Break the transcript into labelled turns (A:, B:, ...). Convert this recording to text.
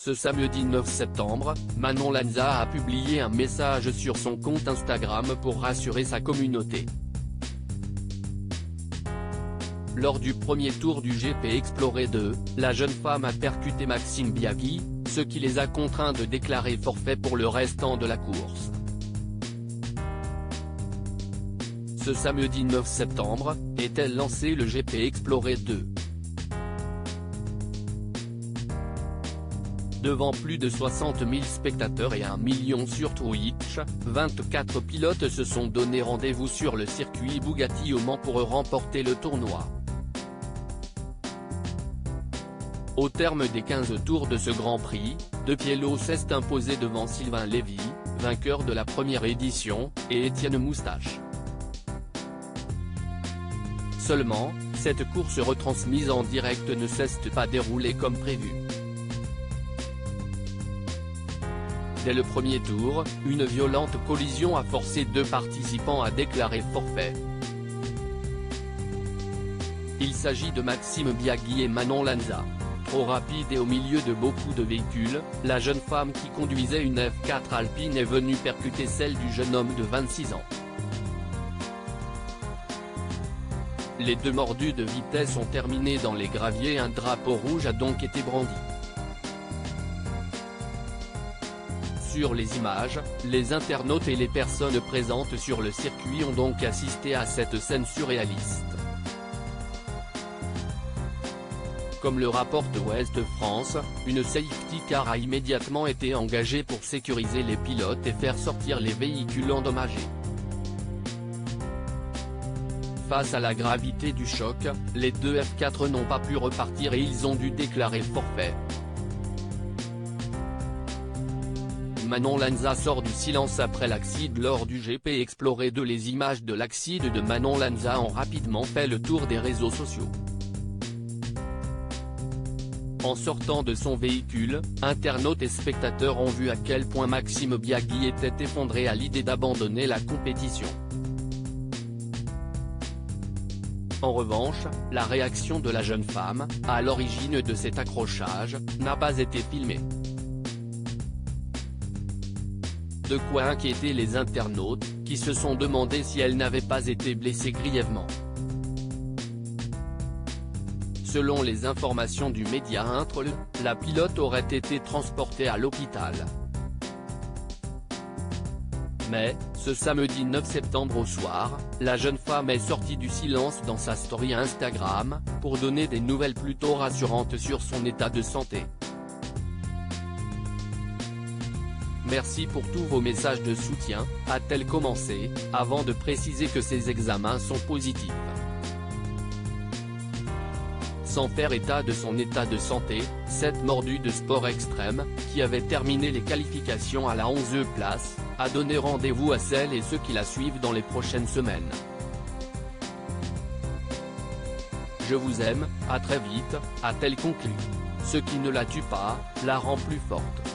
A: Ce samedi 9 septembre, Manon Lanza a publié un message sur son compte Instagram pour rassurer sa communauté. Lors du premier tour du GP Explorer 2, la jeune femme a percuté Maxime Biaggi, ce qui les a contraints de déclarer forfait pour le restant de la course. Ce samedi 9 septembre, est-elle lancé le GP Explorer 2. Devant plus de 60 000 spectateurs et 1 million sur Twitch, 24 pilotes se sont donné rendez-vous sur le circuit Bugatti au Mans pour remporter le tournoi. Au terme des 15 tours de ce Grand Prix, De Piello s'est imposé devant Sylvain Lévy, vainqueur de la première édition, et Étienne Moustache. Seulement, cette course retransmise en direct ne s'est pas déroulée comme prévu. Dès le premier tour, une violente collision a forcé deux participants à déclarer forfait. Il s'agit de Maxime Biaggi et Manon Lanza. Trop rapide et au milieu de beaucoup de véhicules, la jeune femme qui conduisait une F4 Alpine est venue percuter celle du jeune homme de 26 ans. Les deux mordus de vitesse ont terminé dans les graviers. Un drapeau rouge a donc été brandi. Sur les images, les internautes et les personnes présentes sur le circuit ont donc assisté à cette scène surréaliste. Comme le rapporte Ouest France, une safety car a immédiatement été engagée pour sécuriser les pilotes et faire sortir les véhicules endommagés. Face à la gravité du choc, les deux F4 n'ont pas pu repartir et ils ont dû déclarer forfait. Manon Lanza sort du silence après l'accident lors du GP Explorer 2. Les images de l'accident de Manon Lanza ont rapidement fait le tour des réseaux sociaux. En sortant de son véhicule, internautes et spectateurs ont vu à quel point Maxime Biaggi était effondré à l'idée d'abandonner la compétition. En revanche, la réaction de la jeune femme, à l'origine de cet accrochage, n'a pas été filmée. De quoi inquiéter les internautes, qui se sont demandé si elle n'avait pas été blessée grièvement. Selon les informations du média Intre, la pilote aurait été transportée à l'hôpital. Mais, ce samedi 9 septembre au soir, la jeune femme est sortie du silence dans sa story Instagram, pour donner des nouvelles plutôt rassurantes sur son état de santé. Merci pour tous vos messages de soutien, a-t-elle commencé, avant de préciser que ses examens sont positifs. Sans faire état de son état de santé, cette mordue de sport extrême, qui avait terminé les qualifications à la 11e place, a donné rendez-vous à celles et ceux qui la suivent dans les prochaines semaines. Je vous aime, à très vite, a-t-elle conclu. Ce qui ne la tue pas, la rend plus forte.